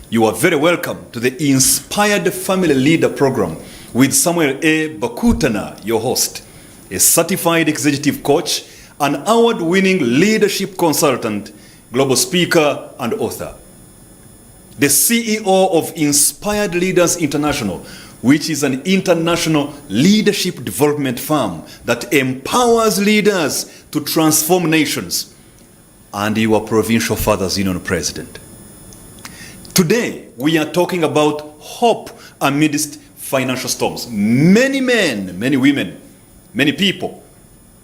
You are very welcome to the Inspired Family Leader Program with Samuel A. Bakutana, your host, a certified executive coach, an award-winning leadership consultant, global speaker, and author. The CEO of Inspired Leaders International, which is an international leadership development firm that empowers leaders to transform nations, and your provincial fathers union president. Today, we are talking about hope amidst financial storms. Many men, many women, many people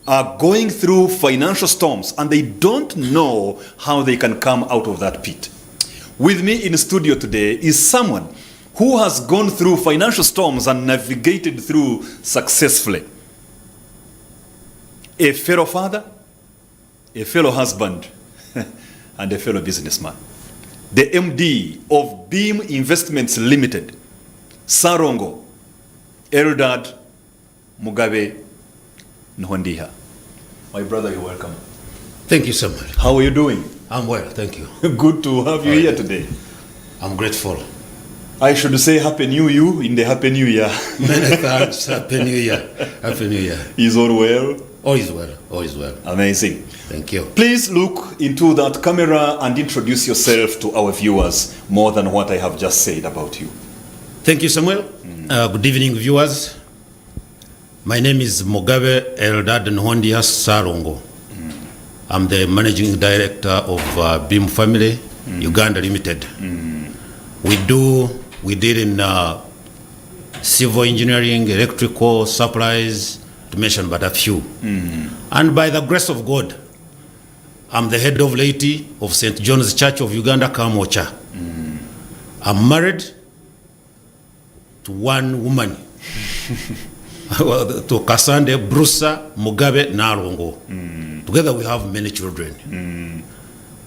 are going through financial storms and they don't know how they can come out of that pit. With me in the studio today is someone who has gone through financial storms and navigated through successfully. A fellow father, a fellow husband, and a fellow businessman. The MD of Beam Investments Limited, Sarongo Eldad Mugabe Nhondiha. My brother, you're welcome. Thank you so much. How are you doing? I'm well, thank you. Good to have you here today. I'm grateful. I should say Happy New You in the Happy New Year. Many thanks. Happy New Year. Happy New Year. Is all well? All is well. All is well. Amazing. Thank you. Please look into that camera and introduce yourself to our viewers more than what I have just said about you. Thank you, Samuel. Good evening, viewers. My name is Mugabe Eldad Nhondiha Sarongo. I'm the managing director of Beam Family Uganda Limited. We deal in civil engineering, electrical supplies, to mention but a few. And by the grace of God, I'm the head of laity of St. John's Church of Uganda, Kamocha. I'm married to one woman, to Kasande Brusa Mugabe Narongo. Together we have many children.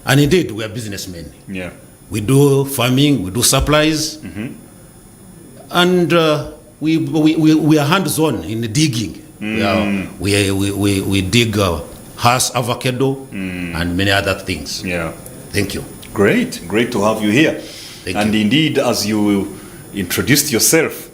And indeed, we are businessmen. Yeah. We do farming, we do supplies, and we are hands-on in digging. We dig horse avocado and many other things. Yeah. Thank you. Great to have you here. Thank you. Indeed, as you introduced yourself,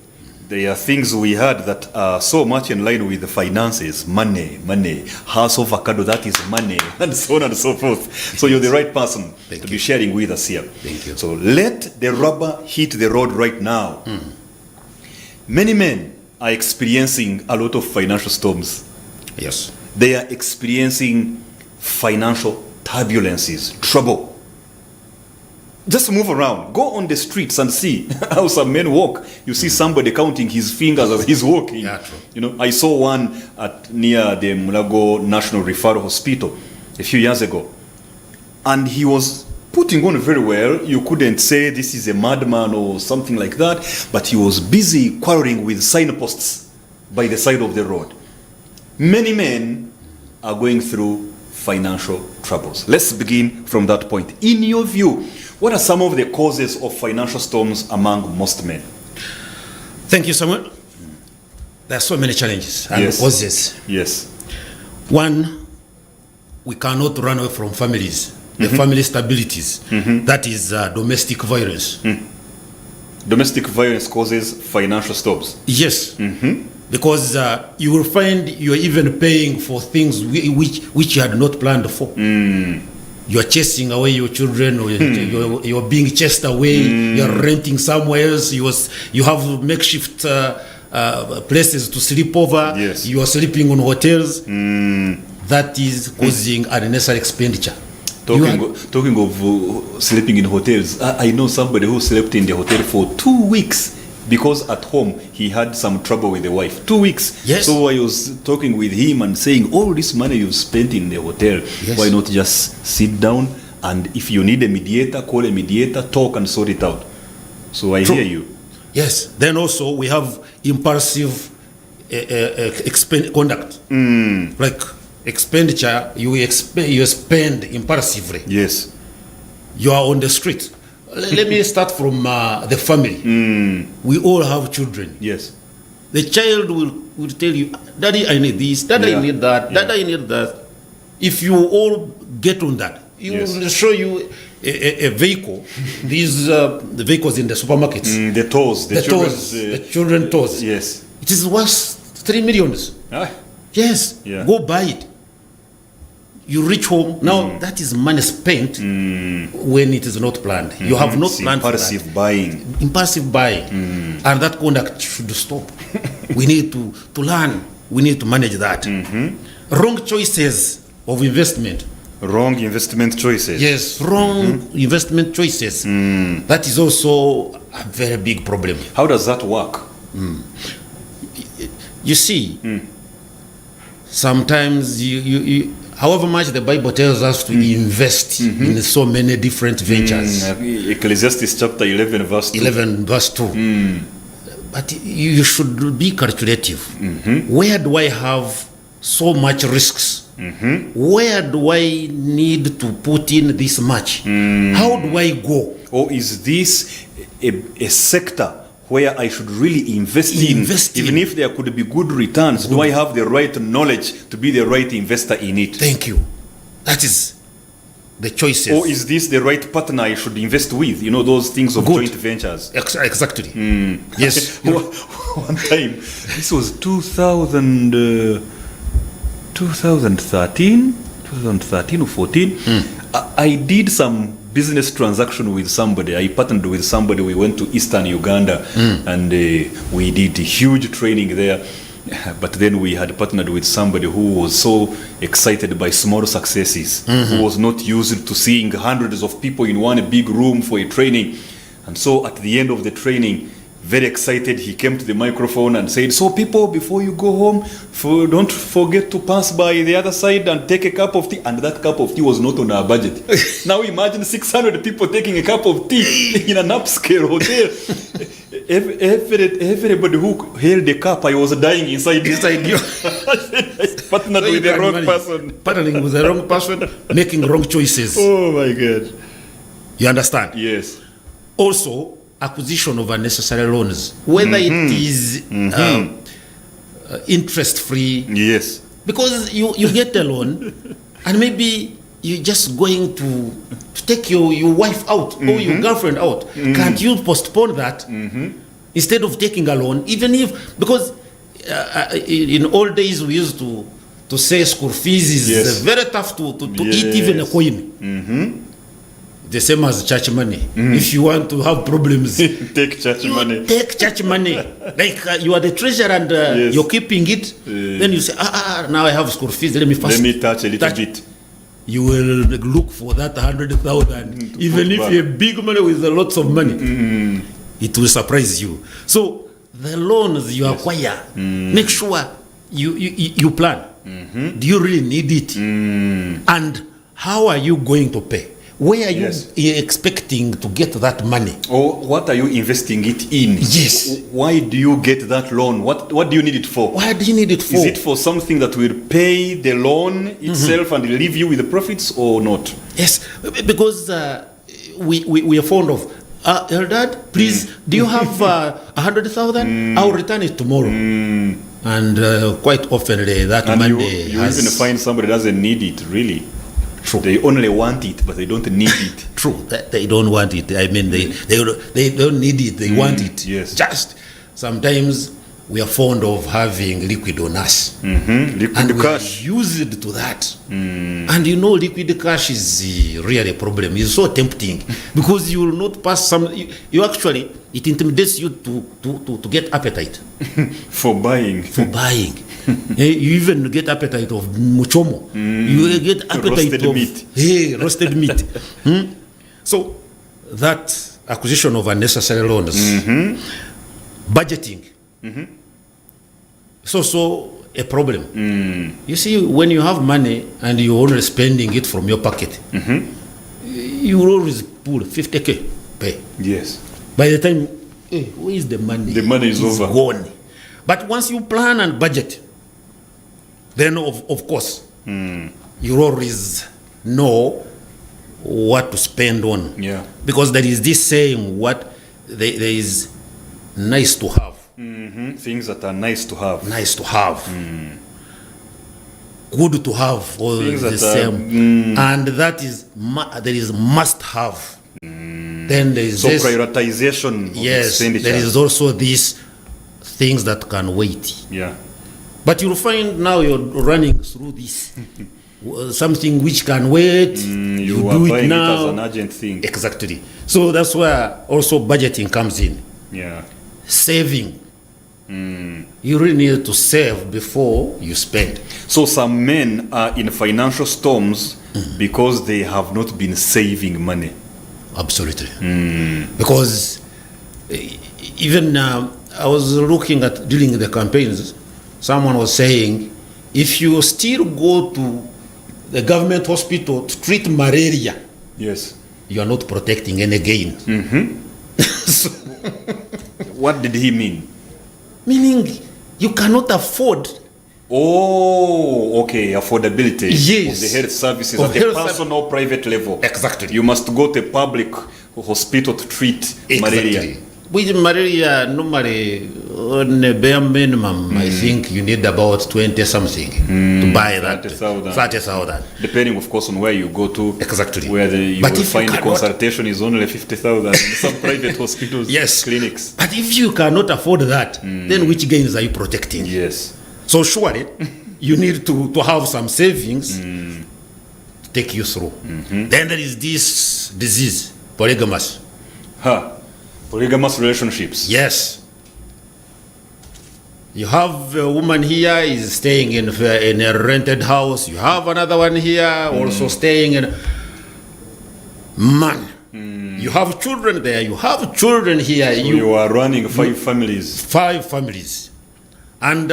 there are things we heard that are so much in line with the finances, money, house avocado, that is money, and so on and so forth. So you're the right person to be sharing with us here. Thank you. So let the rubber hit the road right now. Many men are experiencing a lot of financial storms. Yes. They are experiencing financial turbulences, trouble. Just move around. Go on the streets and see how some men walk. You see somebody counting his fingers as he's walking. Yeah, true. You know, I saw one near the Mulago National Referral Hospital a few years ago. And he was putting on very well. You couldn't say this is a madman or something like that. But he was busy quarreling with signposts by the side of the road. Many men are going through financial troubles. Let's begin from that point. In your view, what are some of the causes of financial storms among most men? Thank you, Samuel. There are so many challenges and causes. Yes. One, we cannot run away from families, the family stabilities. That is domestic violence. Domestic violence causes financial storms. Yes. Because you will find you're even paying for things which you had not planned for. You are chasing away your children, or you're being chased away. You're renting somewhere else. You have makeshift places to sleep over. Yes. You are sleeping on hotels. That is causing unnecessary expenditure. Talking of sleeping in hotels, I know somebody who slept in the hotel for 2 weeks because at home he had some trouble with the wife. 2 weeks. Yes. So I was talking with him and saying, all this money you've spent in the hotel, why not just sit down, and if you need a mediator, call a mediator, talk and sort it out. So I hear you. Yes. Then also we have impulsive conduct. Like expenditure, you spend impulsively. Yes. You are on the street. Let me start from the family. We all have children. Yes. The child will tell you, Daddy, I need this, Daddy, I need that, Daddy, I need that. If you all get on that, it will show you a vehicle, these the vehicles in the supermarkets, The toys, the children toys. Yes. It is worth 3 million. Ah, Yes, Yeah. go buy it. You reach home, now that is money spent when it is not planned. You have not it's planned for impulsive that. buying. Impulsive buying. And that conduct should stop. We need to learn, we need to manage that. Wrong choices of investment. Wrong investment choices. Yes, wrong investment choices. That is also a very big problem. How does that work? You see, sometimes you however much the Bible tells us to invest in so many different ventures. Ecclesiastes chapter 11 verse 2. 11 verse 2. But you should be calculative. Where do I have so much risks? Where do I need to put in this much? How do I go? Or is this a sector where I should really invest in? Even if there could be good returns, do I have the right knowledge to be the right investor in it? Thank you. That is the choices. Or is this the right partner I should invest with? You know, those things of Good. joint ventures. Exactly. Yes. One time, this was 2013 or 14. I did some business transaction with somebody. I partnered with somebody. We went to Eastern Uganda and we did huge training there. But then we had partnered with somebody who was so excited by small successes, who was not used to seeing hundreds of people in one big room for a training. And so at the end of the training, very excited, he came to the microphone and said, "So people, before you go home, don't forget to pass by the other side and take a cup of tea." And that cup of tea was not on our budget. Now imagine 600 people taking a cup of tea in an upscale hotel. Everybody who held the cup, I was dying inside you. I partnered with the wrong person. Partnering with the wrong person, making wrong choices. Oh my God. You understand? Yes. Also, acquisition of unnecessary loans, whether it is interest-free, Yes. because you get a loan and maybe you're just going to take your wife out or your girlfriend out. Can't you postpone that instead of taking a loan? Even if, because in old days we used to say school fees is very tough to eat even a coin. The same as church money. If you want to have problems, Take church money. take church money. Like you are the treasurer and you're keeping it. Then you say, now I have school fees. Let me first. Let me touch a little bit. You will look for that 100,000. Even if you're big money with lots of money, it will surprise you. So the loans you acquire, make sure you plan. Do you really need it? And how are you going to pay? Where are you expecting to get that money? Or what are you investing it in? Yes. Why do you get that loan? What do you need it for? Why do you need it for? Is it for something that will pay the loan itself and leave you with the profits or not? Yes, because we are fond of, Eldad, please, do you have 100,000? I'll return it tomorrow. And quite often that And money you has... even find somebody doesn't need it, really. True. They only want it, but they don't need it. True, that they don't want it. I mean, they don't need it. They want it. yes. Just sometimes we are fond of having liquid on us, Liquid and cash. we use it to that. And you know, liquid cash is really a problem. It's so tempting because you will not pass some. You actually, it intimidates you to get appetite For buying. for buying. You even get appetite of muchomo. You get appetite Roasted of meat. roasted meat. So that acquisition of unnecessary loans, budgeting, it's also a problem. You see, when you have money and you're only spending it from your pocket, you will always pull 50K pay. Yes. By the time, where is the money? The money is It's over. gone. But once you plan and budget, then of course, you always know what to spend on. Yeah. Because there is this saying, there is nice to have. Things that are nice to have. Nice to have. good to have all Things the that same, and that is there is must have. Then there is So this, prioritization of yes, expenditure. there is also these things that can wait. Yeah. But you'll find now you're running through this something which can wait. You are do buying it now. it as an urgent thing. Exactly. So that's where also budgeting comes in. Yeah. Saving. You really need to save before you spend. So some men are in financial storms because they have not been saving money. Absolutely. Because even I was looking at during the campaigns, someone was saying, if you still go to the government hospital to treat malaria, Yes. you are not protecting any gain. So, What did he mean? meaning you cannot afford. Oh, okay, affordability Yes. of the health services Of at a health personal private level. Exactly. You must go to a public hospital to treat malaria. With malaria, normally on a bare minimum, I think you need about 20 something to buy that. 30,000. 30,000. Depending, of course, on where you go to. Exactly. Where you But will if you find the cannot- consultation is only 50,000 in some private hospitals, Yes. clinics. But if you cannot afford that, then which gains are you protecting? Yes. So surely you need to have some savings to take you through. Then there is this disease, polygamous. Polygamous relationships. Yes. You have a woman here is staying in a rented house. You have another one here also staying in. Man, you have children there. You have children here. So you are running 5 families. 5 families. And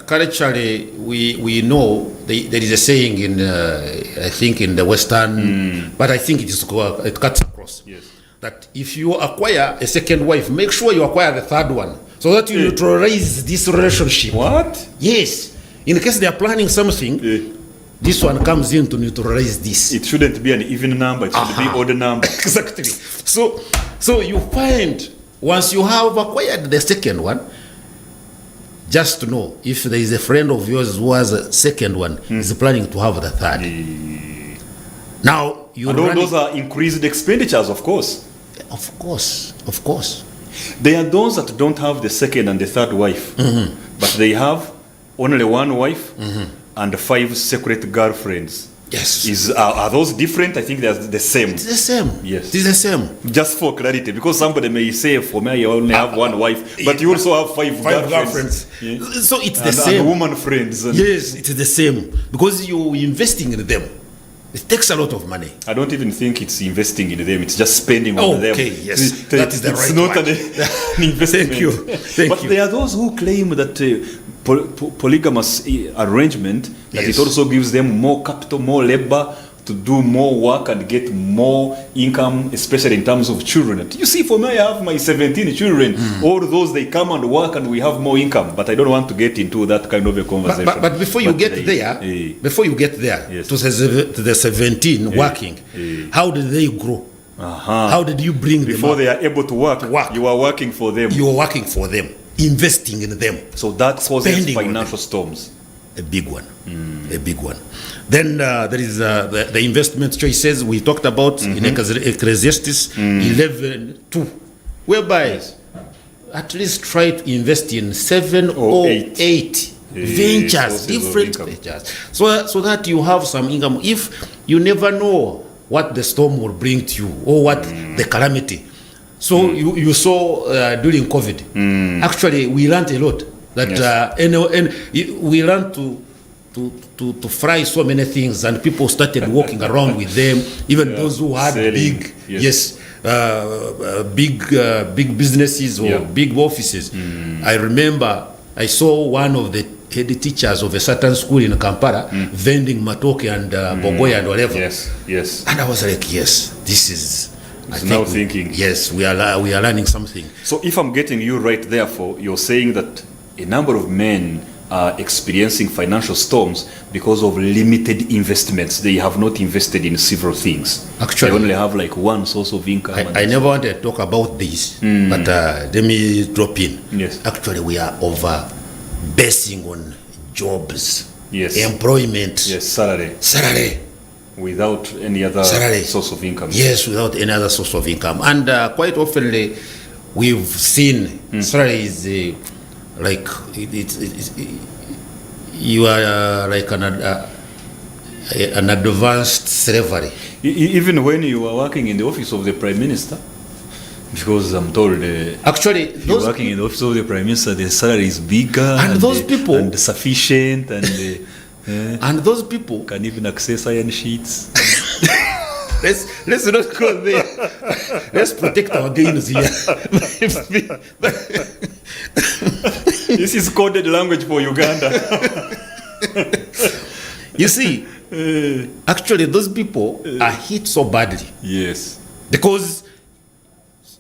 culturally, we know there is a saying in, I think, in the Western, but I think it cuts across. Yes. That if you acquire a second wife, make sure you acquire the third one, so that you neutralize this relationship. What? Yes. In case they are planning something, this one comes in to neutralize this. It shouldn't be an even number. It should be odd number. Exactly. So you find once you have acquired the second one, just to know if there is a friend of yours who has a second one, is planning to have the third. Now you And all those are increased expenditures, of course. Of course. There are those that don't have the second and the third wife, but they have only one wife and 5 separate girlfriends. Yes. Are those different? I think they're the same. It's the same. Yes. It's the same. Just for clarity, because somebody may say, for me, I only have one wife, but you also have 5 girlfriends. Yeah. So it's the And same. woman friends. And Yes, it's the same. Because you're investing in them. It takes a lot of money. I don't even think it's investing in them. It's just spending on them. Okay, yes. That is the it's right not one. an investment. Thank you. Thank but you. there are those who claim that polygamous arrangement, that Yes. it also gives them more capital, more labor to do more work and get more income, especially in terms of children. You see, for me, I have my 17 children. All those, they come and work and we have more income. But I don't want to get into that kind of a conversation. But before you get there, Yes. to the 17 working, how did they grow? How did you bring them Before up? they are able to work, you are working for them. You are working for them, investing in them. So that causes Spending on financial storms. A big one. A big one. Then there is the investment choices we talked about in Ecclesiastes 11:2, whereby at least try to invest in 7 or 8 ventures, sources of different income. ventures, so that you have some income. If you never know what the storm will bring to you or what the calamity. So you saw during COVID, actually we learned a lot. That and we learned to fry so many things, and people started walking around with them. Even those who had selling, big businesses or big offices. I remember I saw one of the head teachers of a certain school in Kampala vending matoke and bogoya and whatever. Yes. And I was like, yes, this is. Thinking. Yes, we are learning something. So if I'm getting you right, therefore, you're saying that a number of men are experiencing financial storms because of limited investments. They have not invested in several things. Actually, they only have like one source of income. I never wanted to talk about this, but let me drop in. Yes. Actually, we are over basing on jobs. Yes. employment, Yes, salary. salary. Without any other Salary. source of income. Yes, without any other source of income. And quite often we've seen salary is like you are like an advanced slavery. Even when you are working in the office of the Prime Minister, because I'm told Actually, if you're those working in the office of the Prime Minister, the salary is bigger And those people- and sufficient and and those people, can even access iron sheets. let's not go there. Let's protect our gains here. This is coded language for Uganda. You see, actually, those people are hit so badly Yes. because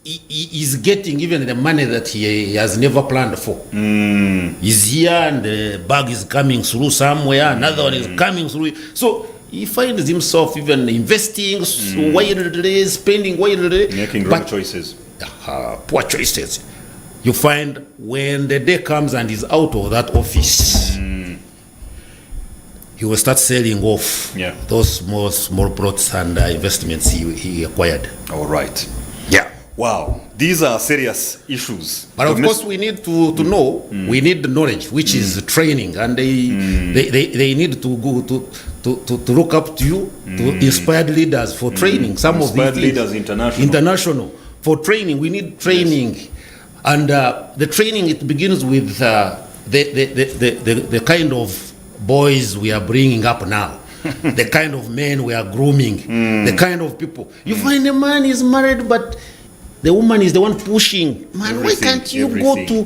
he is getting even the money that he has never planned for. He's here and the bag is coming through somewhere, another one is coming through. So he finds himself even investing wildly, spending wildly. Making wrong choices. Poor choices. You find when the day comes and he's out of that office, he will start selling off those small plots and investments he acquired. All right. Yeah. Wow. These are serious issues. But of course, we need to know. We need the knowledge, which is training, and they need to go to look up to you, to inspired leaders for training. Some Inspired of these Leaders International. international for training. We need training, and the training it begins with the kind of boys we are bringing up now. The kind of men we are grooming, the kind of people. You find a man is married, but the woman is the one pushing. Man, why can't you go to?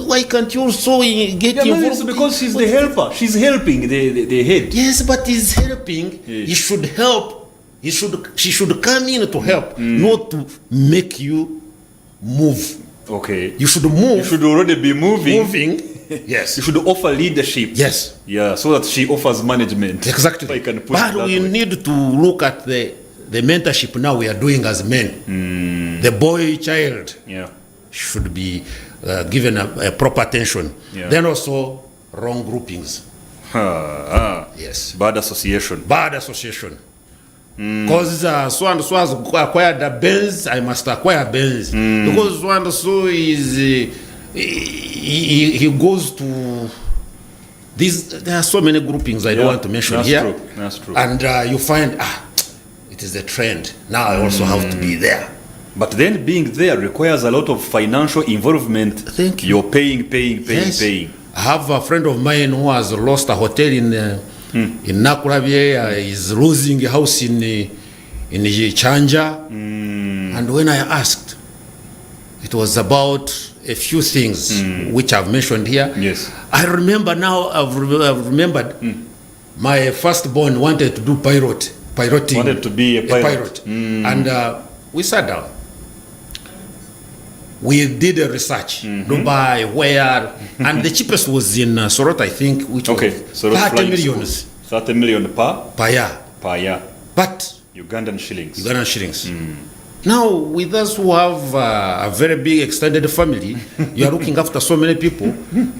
Why can't you also get involved? It's because she's the helper. She's helping the head. Yes, but he's helping. Yes. He should help. She should come in to help, not to make you move. Okay. You should move. You should already be moving. Moving. Yes. You should offer leadership. Yes. Yeah, so that she offers management. Exactly. If I can put But it that we way. need to look at the mentorship now we are doing as men. The boy child Yeah. should be given a proper attention. Yeah. Then also wrong groupings. Yes. Bad association. Bad association. Because so and so has acquired a Benz, I must acquire Benz. Because so and so is he goes to these. There are so many groupings I don't want to mention that's here. True. That's true. And you find it is a trend. Now I also have to be there. But then being there requires a lot of financial involvement. Thank you. You're paying. Yes. I have a friend of mine who has lost a hotel in Nakurabye. He's losing a house in Chanja. And when I asked, it was about a few things which I've mentioned here. Yes. I remember now. I've remembered. My firstborn wanted to do piloting. Wanted to be a pilot. And we sat down. We did a research, Dubai, where, and the cheapest was in Sorot, I think, which was so 30 million 30 million per year. But Ugandan shillings. Now, with us who have a very big extended family, you are looking after so many people.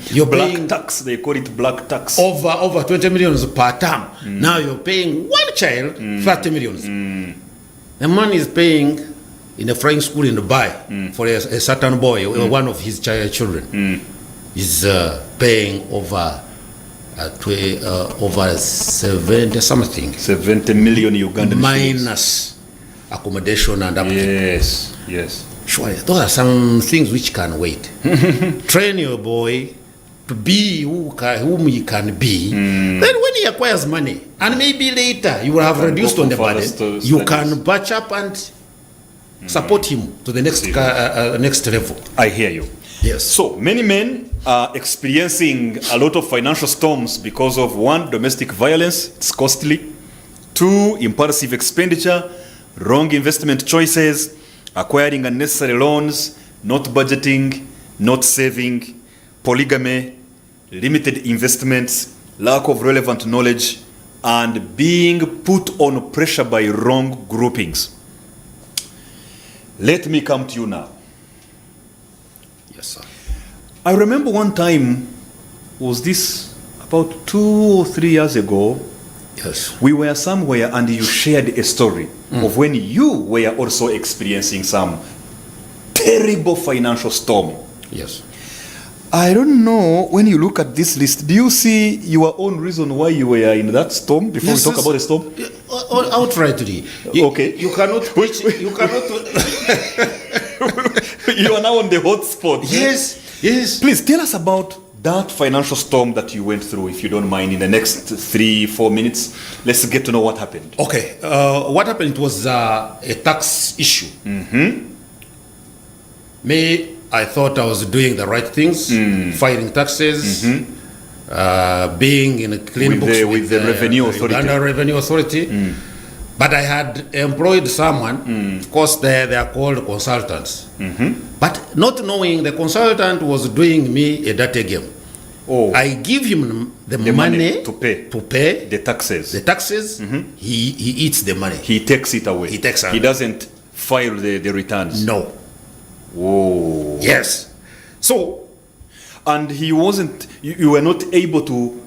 You're Black paying tax, they call it black tax. over 20 million per term. Now you're paying one child 30 million. The man is paying in a flying school in Dubai for a certain boy, one of his children. Is paying over 70 something. 70 million Ugandan shillings. Minus accommodation and everything. Yes. Surely, those are some things which can wait. Train your boy to be whom he can be. Then when he acquires money, and maybe later you will have reduced on the burden, you can batch up and support him to the next level. I hear you. Yes. So many men are experiencing a lot of financial storms because of one, domestic violence, it's costly. Two, impulsive expenditure, wrong investment choices, acquiring unnecessary loans, not budgeting, not saving, polygamy, limited investments, lack of relevant knowledge, and being put on pressure by wrong groupings. Let me come to you now. Yes, sir. I remember one time, was this about 2 or 3 years ago, Yes. we were somewhere and you shared a story of when you were also experiencing some terrible financial storm. Yes. I don't know, when you look at this list, do you see your own reason why you were in that storm before Yes, we talk yes. about the storm? Outrightly. Okay. You cannot preach. You cannot. You are now on the hot spot. Yes. Yes. Please tell us about that financial storm that you went through, if you don't mind, in the next 3-4 minutes. Let's get to know what happened. Okay. What happened was a tax issue. Me, I thought I was doing the right things, filing taxes, being in a clean With books the- with the Revenue Authority. Uganda Revenue Authority. But I had employed someone. Of course, they are called consultants. But not knowing the consultant was doing me a dirty game. Oh, I give him the the money to pay to pay the taxes. the taxes. He eats the money. He takes it away. He takes it He away. doesn't file the returns. No. Whoa. Yes. So And he wasn't, you were not able to,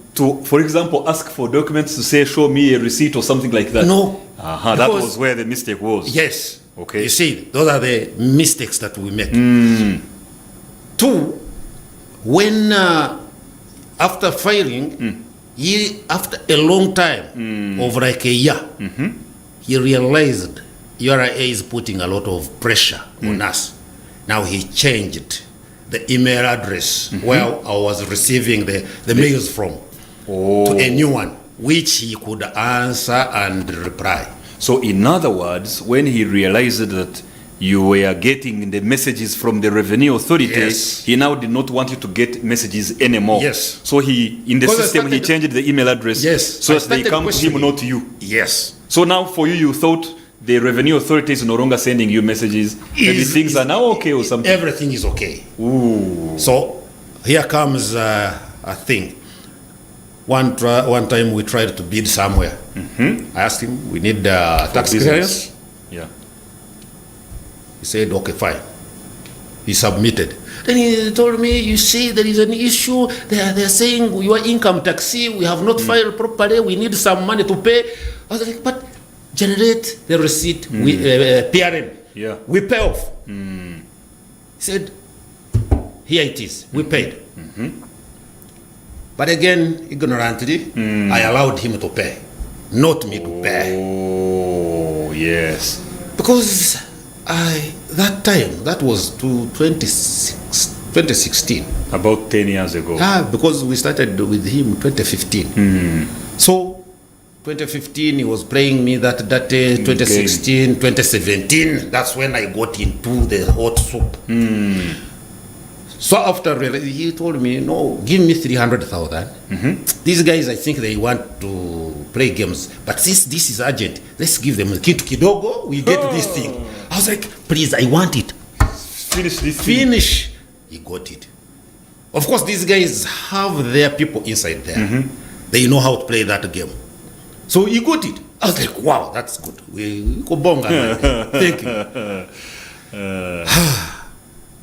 for example, ask for documents to say, show me a receipt or something like that? no. That Because- was where the mistake was. Yes. Okay. You see, those are the mistakes that we make. Two, when after filing, after a long time, of like a year, he realized URA is putting a lot of pressure on us. Now he changed the email address where I was receiving the mails from to a new one, which he could answer and reply. So in other words, when he realized that you were getting the messages from the Revenue Authority, Yes. he now did not want you to get messages anymore. Yes. So he, in the Because I system, he started- changed the email address Yes. so I that they started come to him, questioning. not to you. Yes. So now for you, you thought the Revenue Authority is no longer sending you messages. Maybe things are now okay or something. Everything is okay. Ooh. So here comes a thing. One time we tried to bid somewhere. I asked him, we need tax business. clearance. Yeah. He said, okay, fine. He submitted. Then he told me, you see, there is an issue. They're saying your income tax, we have not filed properly. We need some money to pay. I was like, but generate the receipt, PRN. Yeah. We pay off. He said, here it is. We paid. But again, ignorantly, I allowed him to pay, not me to pay. Oh, yes. Because that time, that was to 2016. About 10 years ago. Because we started with him 2015. So 2015, he was playing me that 2016, 2017, that's when I got into the hot soup. So after he told me, no, give me 300,000. These guys, I think they want to play games, but since this is urgent, let's give them kitu kidogo, we get this thing. I was like, please, I want it. Finish this thing. Finish. He got it. Of course, these guys have their people inside there. They know how to play that game. So he got it. I was like, wow, that's good. We kubonga. Thank you.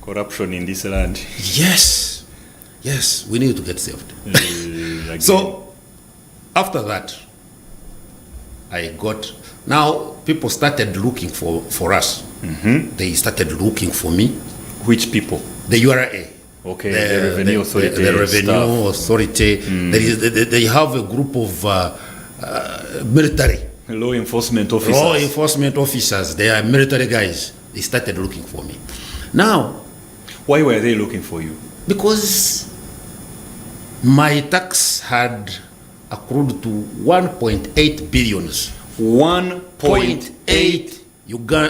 Corruption in this land. Yes. Yes, we need to get saved. Again. So after that, now people started looking for us. They started looking for me. Which people? The URA. Okay, the Revenue Authority. The Revenue staff. Authority. They have a group of military. Law enforcement officers. Law enforcement officers. They are military guys. They started looking for me. Now, Why were they looking for you? because my tax had accrued to 1.8 billions. 1.8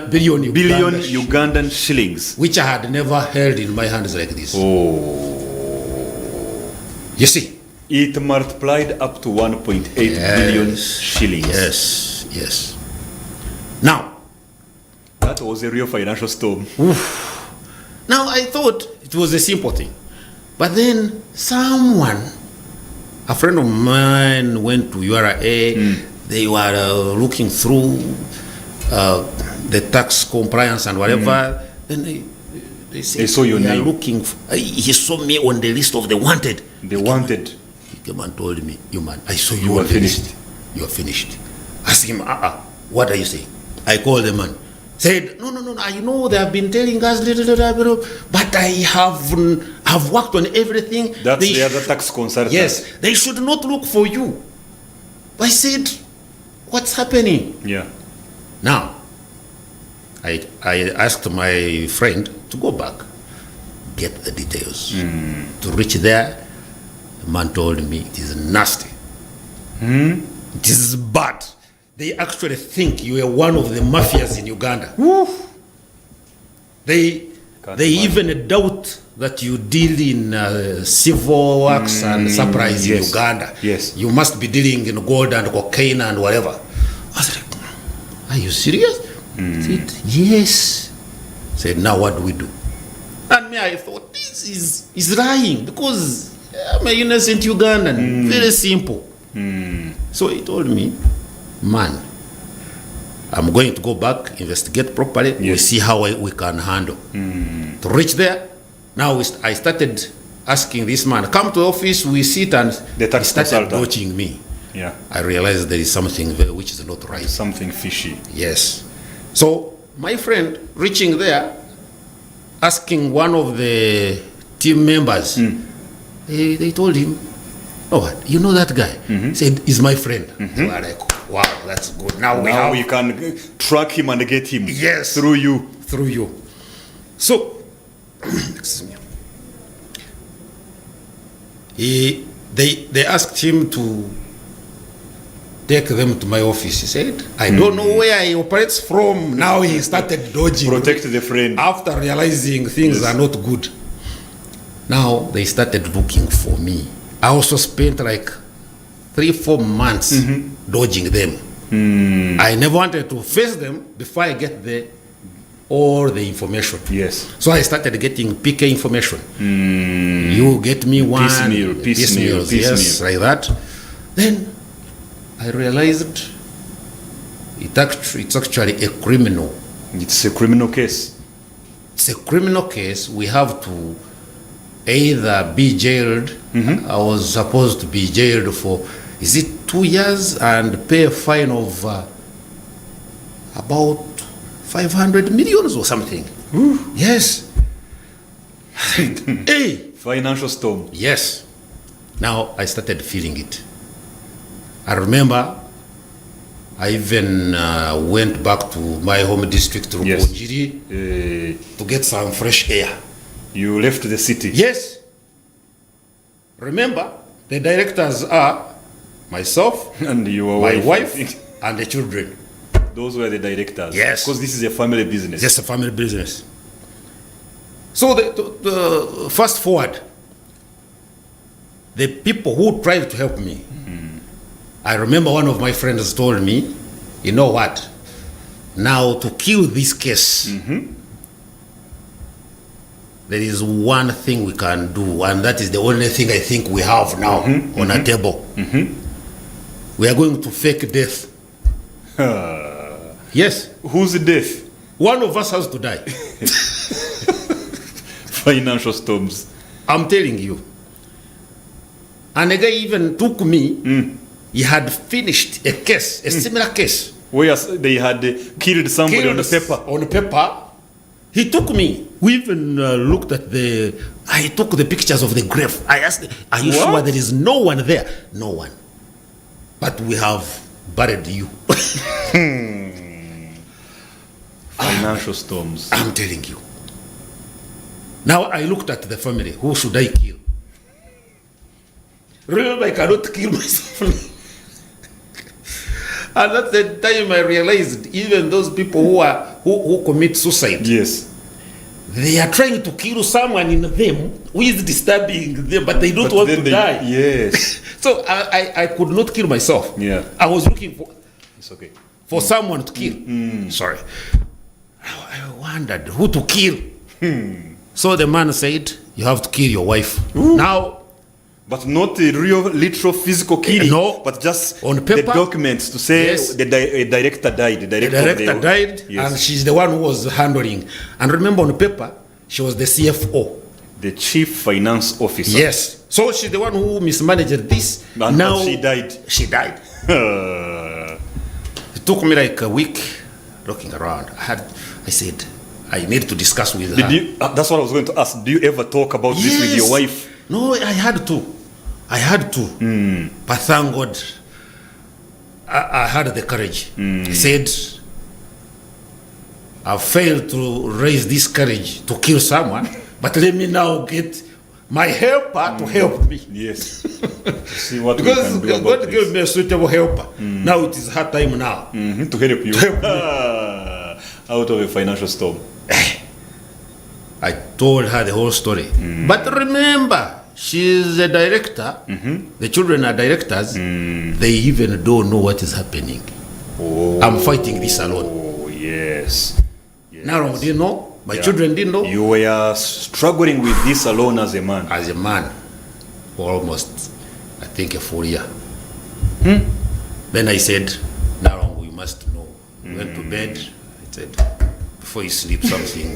billion billion Uganda Ugandan shillings. which I had never held in my hands like this. Oh. You see? It multiplied up to 1.8 billion shillings. Yes, yes. Now, That was a real financial storm. Now I thought it was a simple thing. But then a friend of mine went to URA. They were looking through the tax compliance and whatever. Then they said, They saw your "We are name." looking. He saw me on the list of the wanted. They wanted. came and told me, you man, I saw You you are on the finished. list. You are finished. Asked him, what are you saying? I called the man. Said, no, I know they have been telling us, but I have worked on everything. That's They the other sh- tax consultant. Yes, they should not look for you. I said, what's happening? Yeah. Now, I asked my friend to go back, get the details. To reach there, the man told me it is nasty. It is bad. They actually think you are one of the mafias in Uganda. They Can't they imagine. even doubt that you deal in civil works and supplies in yes. Uganda. Yes. You must be dealing in gold and cocaine and whatever. I was like, are you serious? Said, yes. Said, now what do we do? And me, I thought, this is lying because I'm an innocent Ugandan. Very simple. So he told me, man, I'm going to go back, investigate properly. We'll Yes. see how we can handle. To reach there, now I started asking this man, come to the office, we sit, and The tax he started consultant. watching me. Yeah. I realized there is something there which is not right. Something fishy. Yes. So my friend reaching there, asking one of the team members, they told him, oh, what? You know that guy? He said, he's my friend. So I'm like, wow, that's good. Now we Now have we can track him and get him. Yes. Through you. through you. So, excuse me. They asked him to take them to my office. He said, I don't know where he operates from. Now he started dodging. Protect the friend. After realizing things Yes. are not good. Now they started looking for me. I also spent like 3-4 months dodging them. I never wanted to face them before I get all the information. Yes. So I started getting PK information. You get me one. Piecemeal, piecemeals, yes, like that. Then I realized it's actually a criminal. It's a criminal case. It's a criminal case. We have to either be jailed. I was supposed to be jailed for, is it 2 years, and pay a fine of about 500 millions or something. Yes. Hey. Financial storm. Yes. Now I started feeling it. I remember I even went back to my home district, Yes. Rukungiri, to get some fresh air. You left the city. Yes. Remember, the directors are myself, And your my wife. wife, and the children. Those were the directors. Yes. Because this is a family business. Just a family business. So the fast forward, the people who tried to help me, I remember one of my friends told me, you know what, now to kill this case, there is one thing we can do, and that is the only thing I think we have now on a table. We are going to fake death. Yes, Who's death? one of us has to die. Financial storms. I'm telling you. And a guy even took me, he had finished a case, a similar case. Where they had killed somebody on the Killed paper. On paper. He took me. We even looked at I took the pictures of the grave. I asked, are you sure What? there is no one there? No one. But we have buried you. Financial storms. I'm telling you. Now I looked at the family. Who should I kill? Remember, I cannot kill myself. And at the time I realized even those people who commit suicide, Yes. they are trying to kill someone in them who is disturbing them, but they don't But want then to they- die. Yes. So I could not kill myself. Yeah. I was looking It's okay. for someone to kill. Sorry. I wondered who to kill. So the man said, you have to kill your wife. Now, But not a real, literal, physical killing. No. But just On the paper. documents to say Yes. the director died. The the director, of director died, Yes. and she's the one who was handling. And remember, on paper, she was the CFO. The chief finance officer. Yes. So she's the one who mismanaged this. And now she died. She died. It took me like a week looking around. I said, I need to discuss with her. That's what I was going to ask. Do you ever talk about this with your wife? No, I had to. But thank God, I had the courage. I said, I failed to raise this courage to kill someone, but let me now get my helper to help me. Yes. See what Because we can do about God gave me a suitable helper. Now it is her time now. to help you. Out of a financial storm. I told her the whole story. But remember, she's a director. The children are directors. They even don't know what is happening. Oh. I'm fighting this alone. Oh, yes. Narong didn't know. My children didn't know. You were struggling with this alone as a man. As a man, for almost, I think, a full year. Then I said, Narong, we must know. We went to bed. I said, before you sleep something,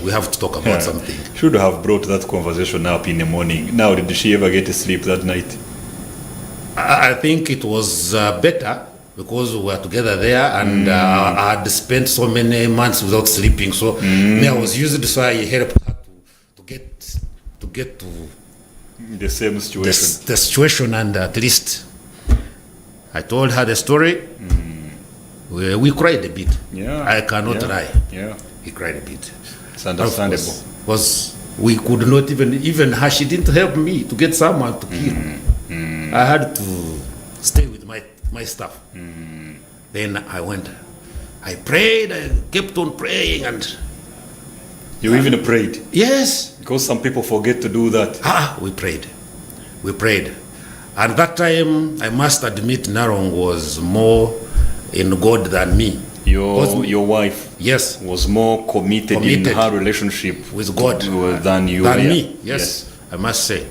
we have to talk about something. Should have brought that conversation up in the morning. Now, did she ever get to sleep that night? I think it was better because we were together there, and I had spent so many months without sleeping. So me, I was used, so I helped her to get to The same situation. the situation, and at least I told her the story. We cried a bit. Yeah. I cannot lie. Yeah. We cried a bit. It's understandable. Was we could not even her, she didn't help me to get someone to kill. I had to stay with my stuff. Then I went. I prayed. I kept on praying, and You even prayed. yes, Because some people forget to do that. we prayed. We prayed, and that time I must admit Narong was more in God than me. Your wife Yes, was more committed in Committed. her relationship with God than you than were. me. Yes, I must say.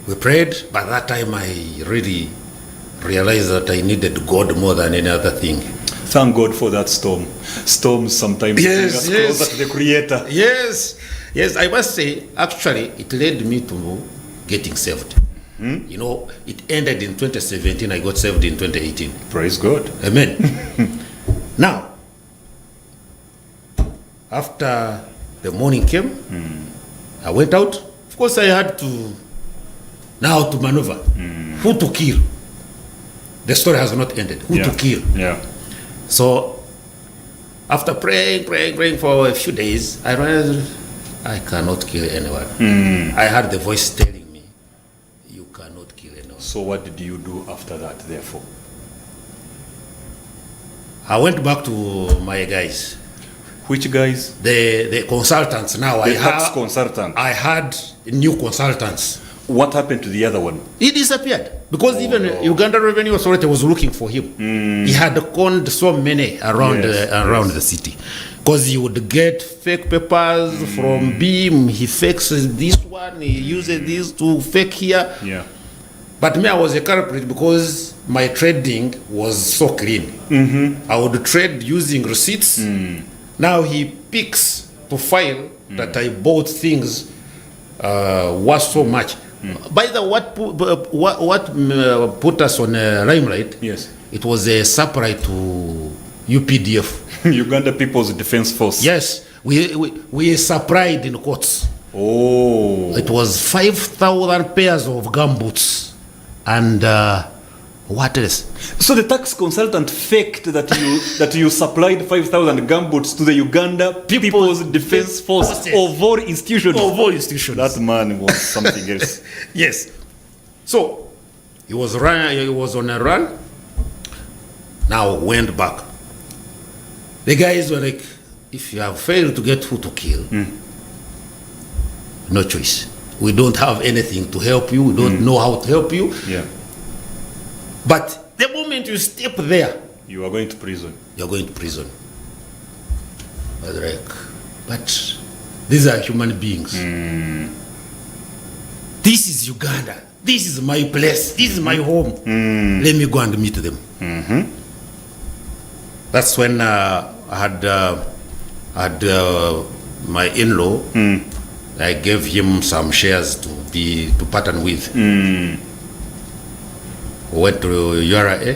We prayed, but that time I really realized that I needed God more than any other thing. Thank God for that storm. Storms sometimes bring us closer to the Creator. Yes, I must say, actually, it led me to getting saved. You know, it ended in 2017. I got saved in 2018. Praise God. Amen. Now, after the morning came, I went out. Of course, I had to maneuver. Who to kill? The story has not ended. Who to kill? Yeah. So, after praying for a few days, I realized I cannot kill anyone. I heard the voice telling me, you cannot kill anyone. So what did you do after that, therefore? I went back to my guys, Which guys? the consultants. Now The tax consultant. I had new consultants. What happened to the other one? He disappeared because even Uganda Revenue Authority was looking for him. He had conned so many around Yes, the city, because he would get fake papers from BIM. He fakes this one. He uses this to fake here. Yeah. But me, I was a culprit because my trading was so clean. I would trade using receipts. Now he picks to file that I bought things worth so much. By the what put us on limelight? Yes. It was a supply to UPDF. Uganda People's Defense Force. Yes, we supplied in quotes. Oh. It was 5,000 pairs of gumboots, and what else? So the tax consultant faked that you supplied 5,000 gumboots to the Uganda People's Defense Force of all institutions. Of all institutions. That man was something else. Yes. So he was on a run. Now went back. The guys were like, if you have failed to get who to kill, no choice. We don't have anything to help you. We don't know how to help you. Yeah. But the moment you step there, You are going to prison. you're going to prison. I was like, but these are human beings. This is Uganda. This is my place. This is my home. Let me go and meet them. That's when I had my in-law I gave him some shares to partner with. Went to URA.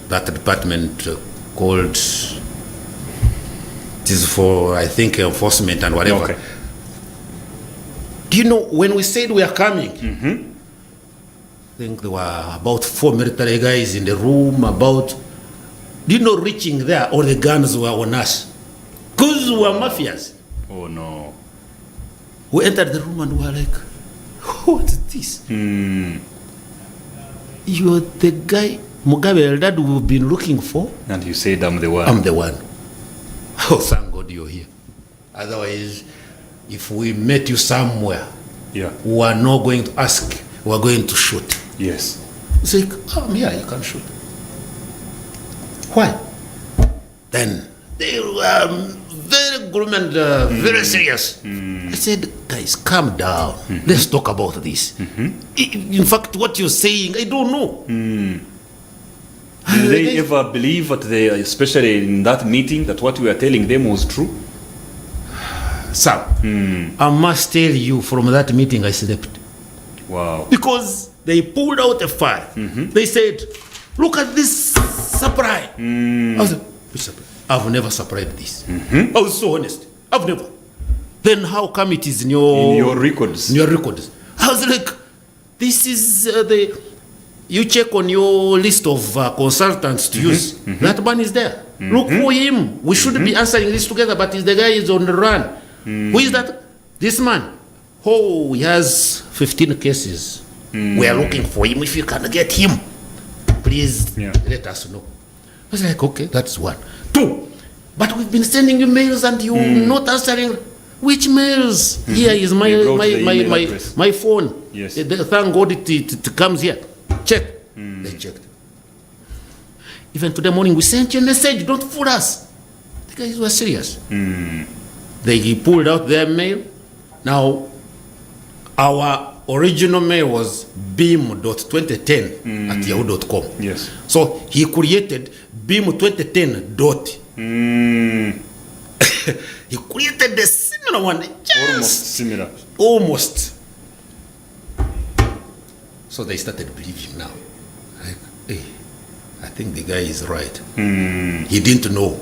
That department called, it is for, I think, enforcement and whatever. Okay. Do you know, when we said we are coming, I think there were about 4 military guys in the room, do you know, reaching there, all the guns were on us. Because we were mafias. Oh no. We entered the room and we were like, what's this? You're the guy, Mugabe Eldad, we've been looking for? And you said, I'm the one. I'm the one. Oh, thank God you're here. Otherwise, if we met you somewhere, Yeah. we are not going to ask, we are going to shoot. Yes. It's like, oh, yeah, you can shoot. Why? Then they were very grim and very serious. I said, guys, calm down. Let's talk about this. In fact, what you're saying, I don't know. Did they ever believe that especially in that meeting, that what we were telling them was true? Sam, I must tell you, from that meeting, I slept. Wow. Because they pulled out a file. They said, look at this supply. I was like, which supply? I've never supplied this. I was so honest. I've never. Then how come it is in your records? In your records. I was like, this is you check on your list of consultants to use. That man is there. Look for him. We should be answering this together, but the guy is on the run. Who is that? This man. Oh, he has 15 cases. We are looking for him. If you can get him, please let us know. I was like, okay, that's one. Two, but we've been sending you mails and you're not answering. Which mails? Here is my phone. Yes. Thank God it comes here. Check. They checked. Even today morning, we sent you a message. Don't fool us. The guys were serious. They pulled out their mail. Now, our original mail was beam.2010 at yahoo.com. Yes. So he created beam2010 dot. He created a similar one. Almost similar. Almost. So they started believing now. Like, hey, I think the guy is right. He didn't know.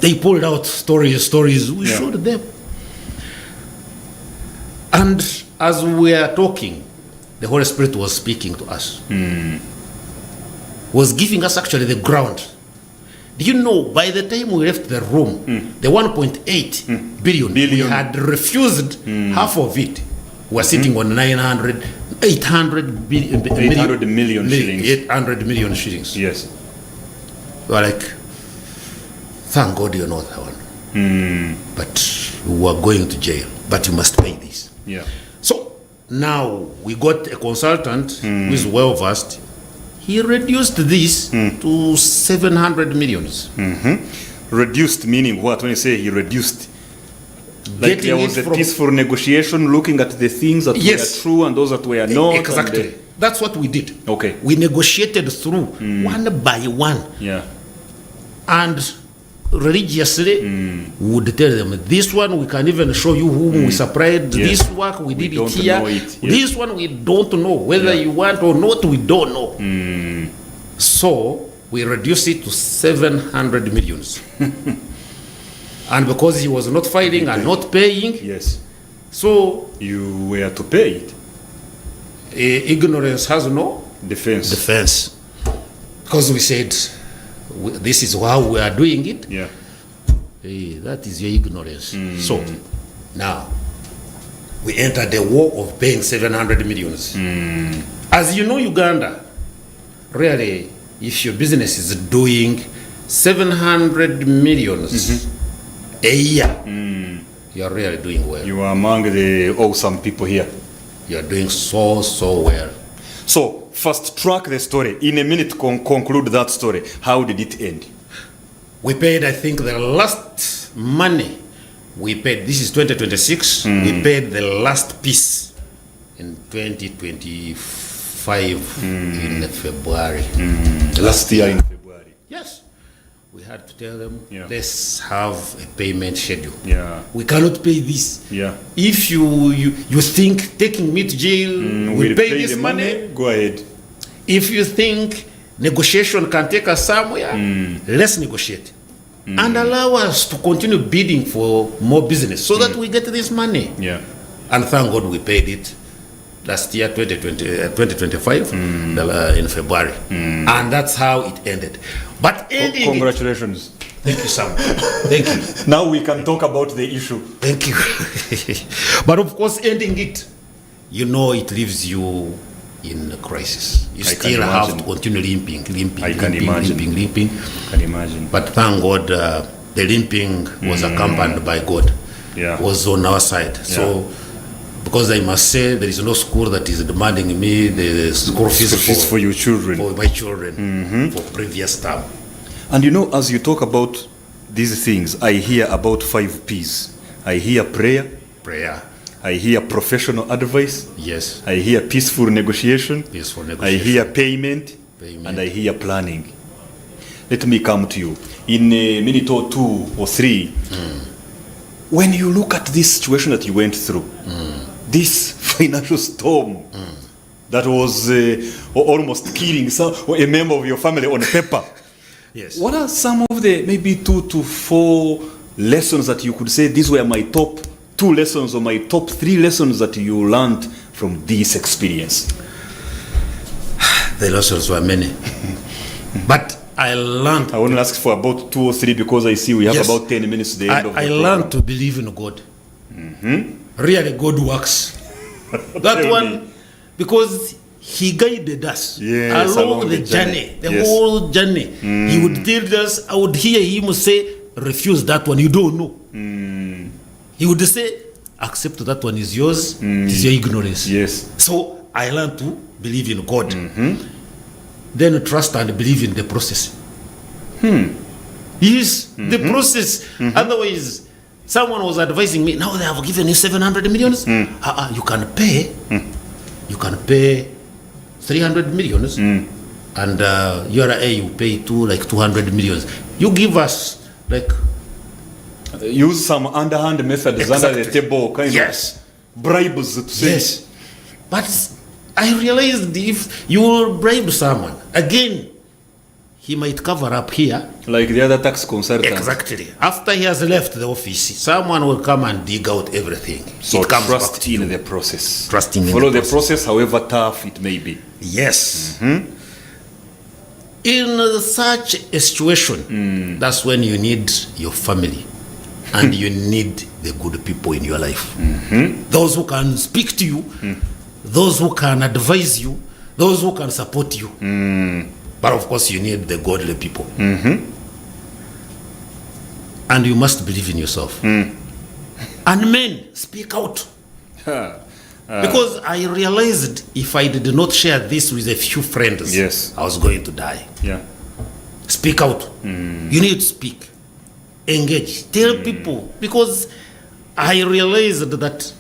They pulled out stories. We showed them. And as we are talking, the Holy Spirit was speaking to us. Was giving us actually the ground. Do you know, by the time we left the room, the 1.8 billion, we had refused half of it. We were sitting on 800 million shillings. 800 million shillings. Yes. We were like, thank God you're not that one. But we are going to jail. But you must pay this. Yeah. So now we got a consultant who is well versed. He reduced this to 700 millions. Reduced meaning what? When you say he reduced, like Getting there was it a from- peaceful negotiation, looking at the things that Yes. were true and those that were not. Exactly. That's what we did. Okay. We negotiated through one by one. Yeah. And religiously, we would tell them, this one we can even show you whom we supplied, Yes. this work we did it don't here. know it, yes. This one we don't know. Whether you want or not, we don't know. So we reduced it to 700 millions. And because he was not filing and not paying, Yes. so You were to pay it. ignorance has no Defense. defense. Because we said, this is how we are doing it. Yeah. Hey, that is your ignorance. So now we entered the war of paying 700 millions. As you know, Uganda, really, if your business is doing 700 millions a year, you are really doing well. You are among the awesome people here. You are doing so well. So, first track the story. In a minute, conclude that story. How did it end? We paid, I think, the last money we paid. This is 2026. We paid the last piece in 2025 in February. Last year in February. Yes. we had to tell them, Yeah. let's have a payment schedule. Yeah. We cannot pay this. Yeah. If you think taking me to jail will We'll pay pay this the money, Go ahead. if you think negotiation can take us somewhere, let's negotiate. And allow us to continue bidding for more business so that we get this money. Yeah. And thank God we paid it last year, 2025, in February. And that's how it ended. But ending it, Congratulations. thank you, Sam. Thank you. Now we can talk about the issue. Thank you. But of course, ending it, it leaves you in a crisis. You I can still have imagine. to continue limping. I can imagine. limping. Can imagine. But thank God, the limping was accompanied by God. Yeah. Was on our side. So, because I must say, there is no school that is demanding me the school fees for your children. for my children for previous term. And as you talk about these things, I hear about 5 P's. I hear prayer. Prayer, I hear professional advice. yes, I hear peaceful negotiation. peaceful I negotiation. hear payment. Payment. And I hear planning. Let me come to you. In a minute or 2 or 3, when you look at this situation that you went through, this financial storm that was almost killing a member of your family on paper, Yes. what are some of the maybe 2 to 4 lessons that you could say these were my top 2 lessons or my top 3 lessons that you learned from this experience? The lessons were many. But I learned, I want to ask for about 2 or 3 because I see we have Yes. about 10 minutes to the end of the I program. learned to believe in God. Really, God works. That Tell one, me. because He guided us Yes, along the journey, the Yes. whole journey. He would tell us, I would hear Him say, refuse that one, you don't know. He would say, accept that one is yours, it is your ignorance. Yes. So I learned to believe in God. Then trust and believe in the process. Yes, the process. Otherwise, someone was advising me, now they have given you 700 millions. You can pay. You can pay 300 millions. And URA, you pay like 200 millions. You give us like... Use some underhand methods under the Exactly. table, kind Yes. of bribes to say. Yes. But I realized if you will bribe someone, again, he might cover up here. Like the other tax consultant. Exactly. After he has left the office, someone will come and dig out everything. So it comes trust back to in you. the process. Trusting in Follow the the process, however tough it may be. Yes. In such a situation, that's when you need your family and you need the good people in your life. Those who can speak to you, those who can advise you, those who can support you. But of course, you need the godly people. And you must believe in yourself. And men, speak out. Because I realized if I did not share this with a few friends, Yes. I was going to die. Yeah. Speak out. You need to speak. Engage. Tell people. Because I realized that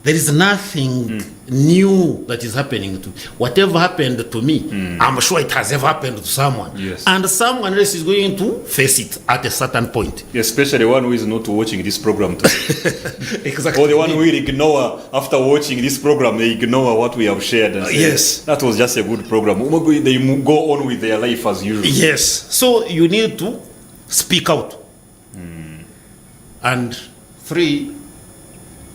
there is nothing new that is happening to whatever happened to me. I'm sure it has ever happened to someone. Yes. And someone else is going to face it at a certain point. Especially the one who is not watching this program today. Exactly. Or the one who will ignore, after watching this program, they ignore what we have shared. And say, Yes. That was just a good program. They go on with their life as usual. Yes. So you need to speak out. And 3,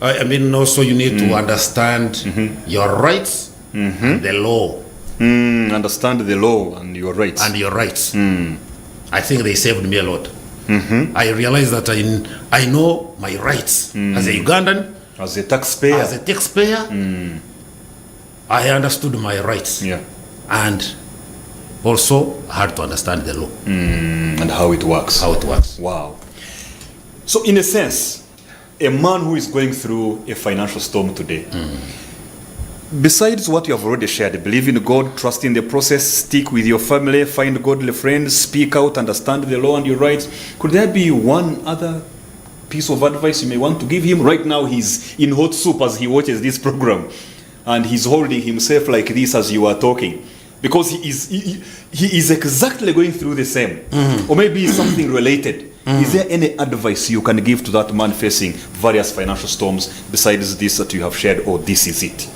also you need to understand your rights and the law Understand the law and your rights. and your rights. I think they saved me a lot. I realized that I know my rights as a Ugandan, As a taxpayer. as a taxpayer. I understood my rights. Yeah. And also I had to understand the law, And how it works. how it works. Wow. So in a sense, a man who is going through a financial storm today, besides what you have already shared, believe in God, trust in the process, stick with your family, find godly friends, speak out, understand the law and your rights, could there be one other piece of advice you may want to give him? Right now he's in hot soup as he watches this program and he's holding himself like this as you are talking. Because he is exactly going through the same. Or maybe something related. Is there any advice you can give to that man facing various financial storms besides this that you have shared, or this is it?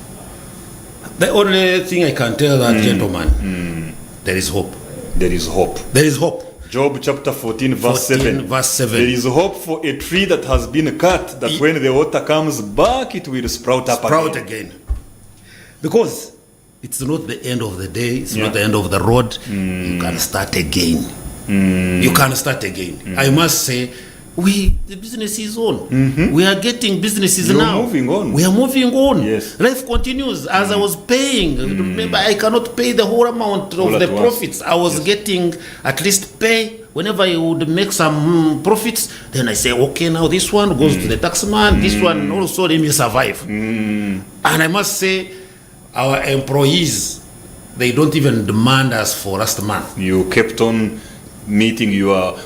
The only thing I can tell that gentleman, there is hope. There is hope. There is hope. Job chapter 14 verse 7. Verse 7. There is hope for a tree that has been cut, that when the water comes back, it will sprout up again. Because it's not the end of the day, it's not the end of the road. You can start again. You can start again. I must say, the business is on. We are getting businesses now. Moving on. We are moving on. Yes. Life continues. As I was paying, remember, I cannot pay the whole amount of the profits. I was getting at least pay. Whenever I would make some profits, then I say, okay, now this one goes to the taxman. This one also, let me survive. And I must say, our employees, they don't even demand us for last month. You kept on meeting your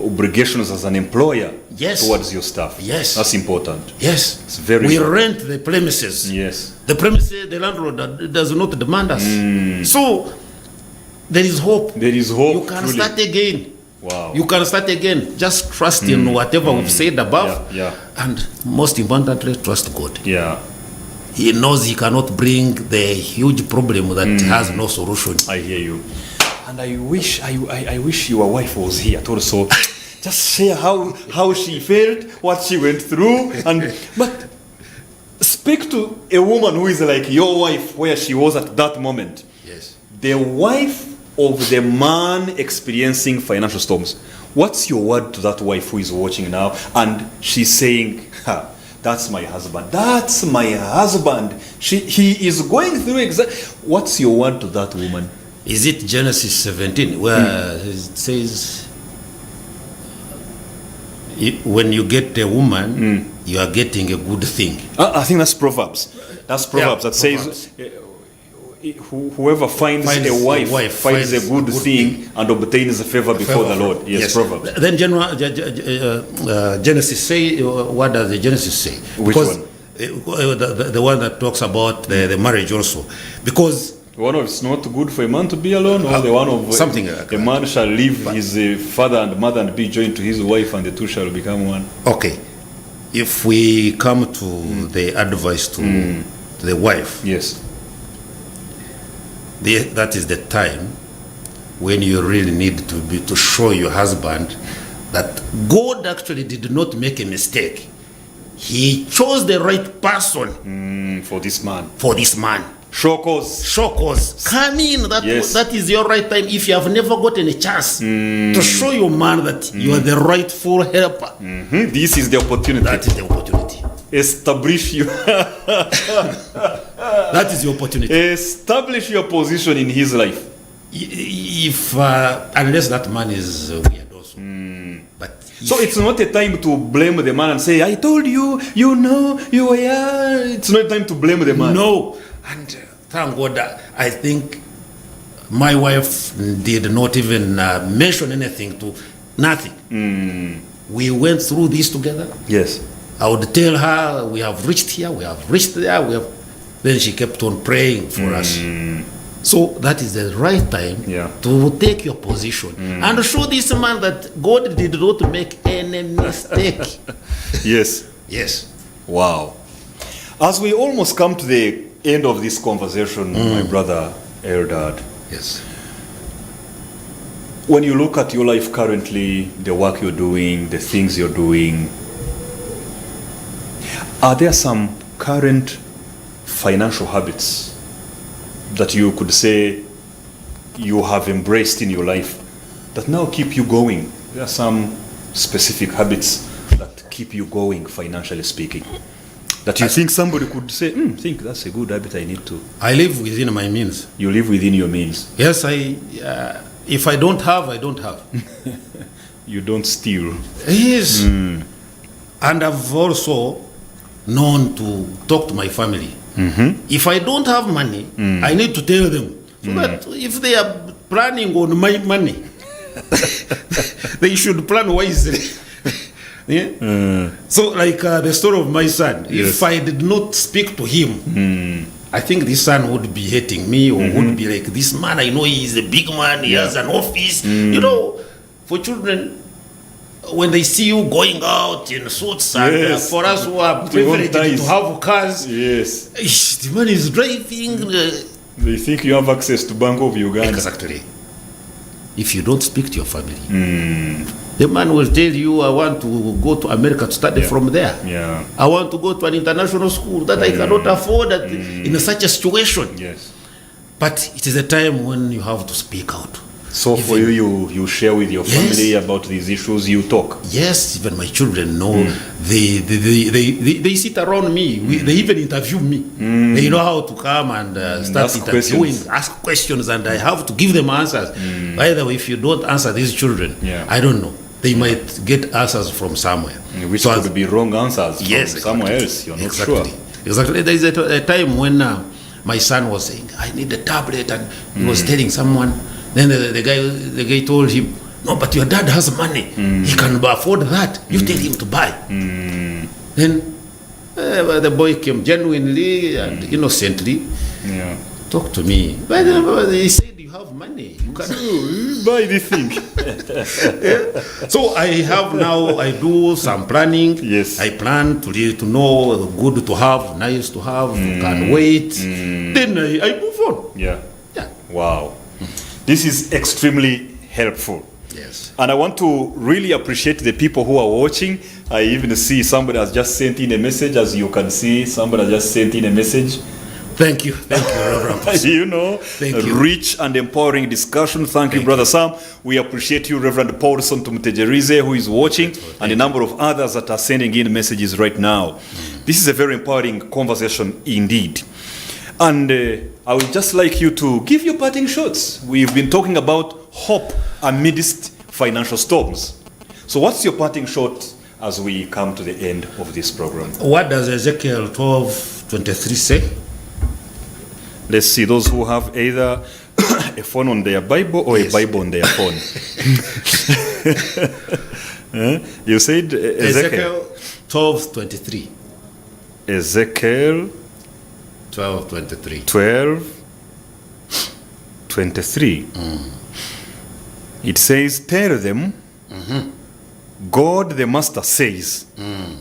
obligations as an employer towards your staff. Yes. That's important. Yes. It's very we important. rent the premises. Yes. The premises, the landlord does not demand us. So, there is hope. There is hope. You can truly. start again. Wow. You can start again. Just trust in whatever we've said above. Yeah. And most importantly, trust God. Yeah. He knows he cannot bring the huge problem that has no solution. I hear you. And I wish your wife was here to also just share how she felt, what she went through, but speak to a woman who is like your wife, where she was at that moment. Yes. The wife of the man experiencing financial storms. What's your word to that wife who is watching now and she's saying, that's my husband. That's my husband. He is going through What's your word to that woman? Is it Genesis 17 where it says, when you get a woman, you are getting a good thing? I think that's Proverbs. That's Proverbs that says, whoever finds a wife finds a good thing and obtains a favor before the Lord. Yes, Proverbs. Then Genesis say, what does the Genesis say? Which one? The one that talks about the marriage also. Because one of it's not good for a man to be alone, or the one of something like a man shall leave his father and mother and be joined to his wife, and the two shall become one. Okay. If we come to the advice to the wife, yes, that is the time when you really need to show your husband that God actually did not make a mistake. He chose the right person for this man. For this man. Show cause. Come in. That is your right time. If you have never gotten a chance to show your man that you are the rightful helper. This is the opportunity. That is the opportunity. Establish you. That is the opportunity. Establish your position in his life. If unless that man is weird also. But so it's not a time to blame the man and say, I told you, you know, you were. It's not a time to blame the man. No. And thank God, I think my wife did not even mention anything to nothing. We went through this together. Yes. I would tell her, we have reached here, we have reached there, Then she kept on praying for us. So that is the right time to take your position and show this man that God did not make any mistake. Yes. Yes. Wow. As we almost come to the end of this conversation, my brother Eldad. Yes. When you look at your life currently, the work you're doing, the things you're doing, are there some current financial habits that you could say you have embraced in your life that now keep you going? There are some specific habits that keep you going, financially speaking, that you think somebody could say, think that's a good habit I need to. I live within my means. You live within your means. Yes, if I don't have, I don't have. You don't steal. Yes. And I've also known to talk to my family. If I don't have money, I need to tell them so that if they are planning on my money, they should plan wisely. So like the story of my son, if I did not speak to him, I think this son would be hating me or would be like, this man, I know he's a big man, he has an office. You know, for children, when they see you going out in suits and Yes. for us who are They want privileged to ties. have cars, Yes. the man is driving. They think you have access to Bank of Uganda. Exactly. If you don't speak to your family, the man will tell you, I want to go to America to study from there. Yeah. I want to go to an international school that I cannot afford in such a situation. Yes. But it is a time when you have to speak out. So for you share with your family about these issues, you talk. Yes, even my children know. They sit around me. They even interview me. They know how to come and start Ask interviewing, questions. ask questions, and I have to give them answers. By the way, if you don't answer these children, I don't know. They might get answers from somewhere. Which So could be wrong answers yes, from somewhere exactly. else. You're not Exactly. sure. Exactly. There is a time when my son was saying, I need a tablet, and he was telling someone. Then the guy told him, no, but your dad has money. He can afford that. You tell him to buy. Then the boy came genuinely and innocently, talk to me. But he said, you have money. You can. Buy this thing. So I have now, I do some planning. Yes. I plan to know, good to have, nice to have, can wait. Then I move on. Yeah. Yeah. Wow. This is extremely helpful. Yes. And I want to really appreciate the people who are watching. I even see somebody has just sent in a message. As you can see, somebody has just sent in a message. Thank you, Reverend Pastor. You know, Thank you. rich and empowering discussion. Thank you, Brother Sam. We appreciate you, Reverend Paulson Tumtejerize, who is watching, and a number of others that are sending in messages right now. This is a very empowering conversation indeed. And I would just like you to give your parting shots. We've been talking about hope amidst financial storms. So what's your parting shot as we come to the end of this program? What does Ezekiel 12:23 say? Let's see, those who have either a phone on their Bible or a Bible on their phone. You said Ezekiel. 12:23. Ezekiel 12:23. 12:23. It says, tell them, God the Master says,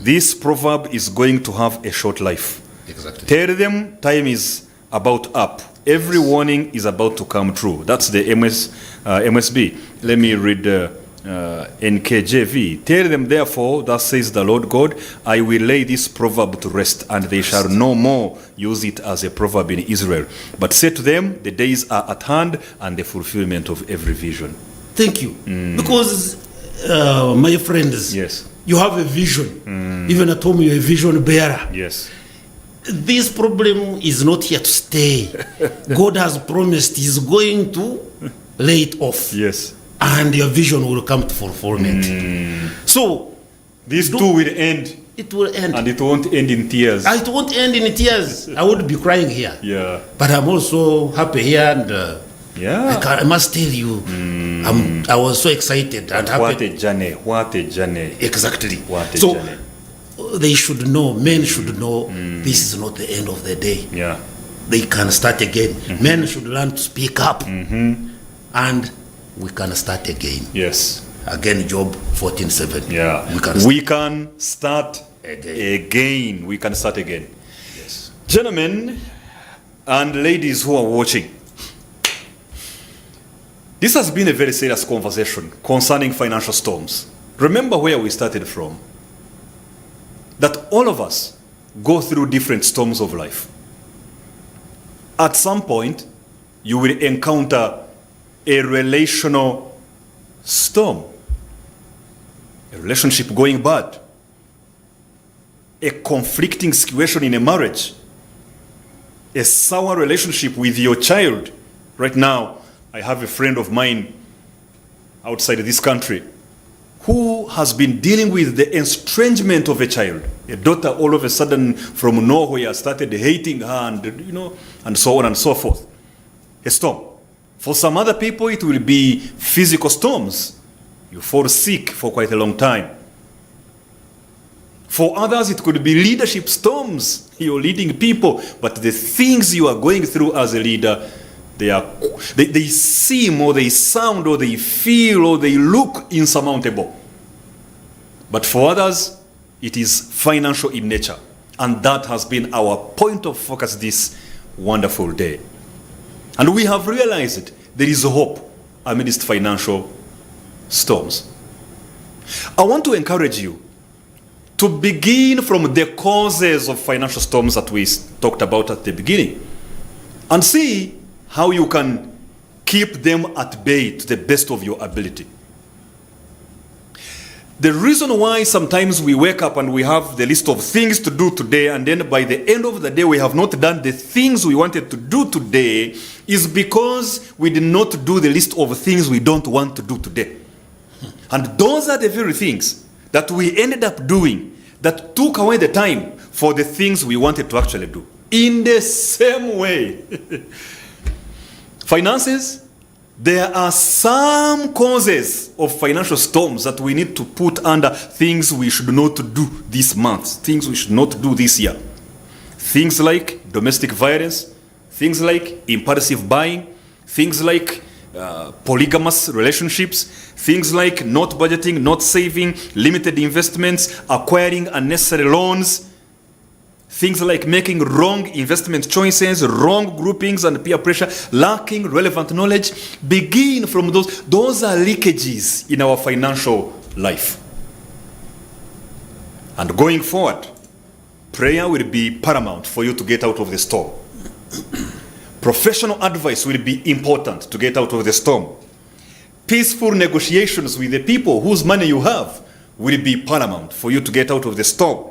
this proverb is going to have a short life. Exactly. Tell them time is about up. Every warning is about to come true. That's the MSB. Let me read NKJV. Tell them therefore, thus says the Lord God, I will lay this proverb to rest, and they shall no more use it as a proverb in Israel. But say to them, the days are at hand, and the fulfillment of every vision. Thank you. Because, my friends, Yes. you have a vision. Even at home, you're a vision bearer. Yes. This problem is not here to stay. God has promised He's going to lay it off. Yes. And your vision will come to fulfillment. So, These two will end, it will end. and it won't end in tears. It won't end in tears. I would be crying here. Yeah. But I'm also happy here, and Yeah. I must tell you, I was so excited and happy. What a journey. What a journey. Exactly. What a So journey. they should know, men should know, this is not the end of the day. Yeah. They can start again. Men should learn to speak up, and we can start again. Yes. Again, Job 14:7. Yeah. We can start again. We can start again. Yes. Gentlemen and ladies who are watching, this has been a very serious conversation concerning financial storms. Remember where we started from. That all of us go through different storms of life. At some point, you will encounter a relational storm. A relationship going bad. A conflicting situation in a marriage. A sour relationship with your child. Right now, I have a friend of mine outside of this country who has been dealing with the estrangement of a child. A daughter all of a sudden from nowhere started hating her, and and so on and so forth. A storm. For some other people, it will be physical storms. You fall sick for quite a long time. For others, it could be leadership storms. You're leading people, but the things you are going through as a leader, they seem or they sound or they feel or they look insurmountable. But for others, it is financial in nature. And that has been our point of focus this wonderful day. And we have realized there is hope amidst financial storms. I want to encourage you to begin from the causes of financial storms that we talked about at the beginning and see how you can keep them at bay to the best of your ability. The reason why sometimes we wake up and we have the list of things to do today, and then by the end of the day we have not done the things we wanted to do today, is because we did not do the list of things we don't want to do today. And those are the very things that we ended up doing that took away the time for the things we wanted to actually do. In the same way, finances, there are some causes of financial storms that we need to put under things we should not do this month, things we should not do this year. Things like domestic violence, things like impulsive buying, things like polygamous relationships, things like not budgeting, not saving, limited investments, acquiring unnecessary loans, things like making wrong investment choices, wrong groupings and peer pressure, lacking relevant knowledge. Begin from those. Those are leakages in our financial life. And going forward, prayer will be paramount for you to get out of the storm. Professional advice will be important to get out of the storm. Peaceful negotiations with the people whose money you have will be paramount for you to get out of the storm.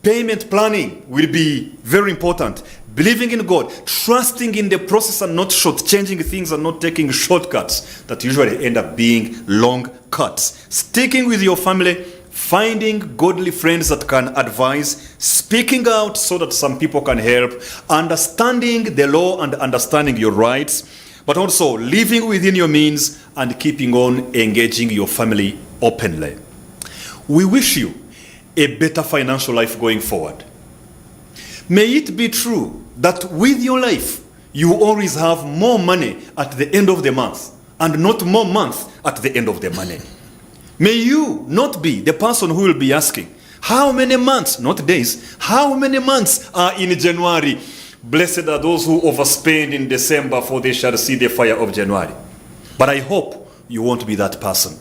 Payment planning will be very important. Believing in God, trusting in the process and not shortchanging things and not taking shortcuts that usually end up being long cuts. Sticking with your family, finding godly friends that can advise, speaking out so that some people can help, understanding the law and understanding your rights, but also living within your means and keeping on engaging your family openly. We wish you a better financial life going forward. May it be true that with your life, you always have more money at the end of the month and not more month at the end of the money. May you not be the person who will be asking, how many months, not days, how many months are in January? Blessed are those who overspend in December, for they shall see the fire of January. But I hope you won't be that person.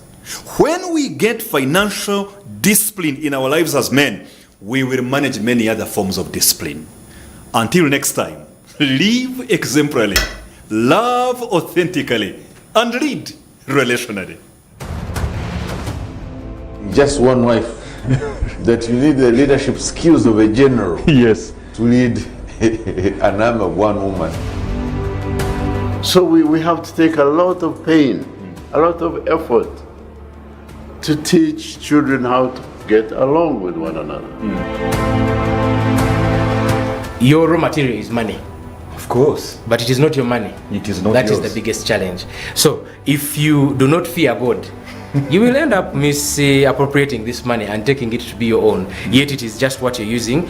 When we get financial discipline in our lives as men, we will manage many other forms of discipline. Until next time, live exemplarily, love authentically, and lead relationally. Just one wife, that you need the leadership skills of a general. Yes. To lead an army of one woman. So we have to take a lot of pain, a lot of effort to teach children how to get along with one another. Your raw material is money. Of course. But it is not your money. It is not That yours. is the biggest challenge. So if you do not fear God, you will end up misappropriating this money and taking it to be your own. Yet it is just what you're using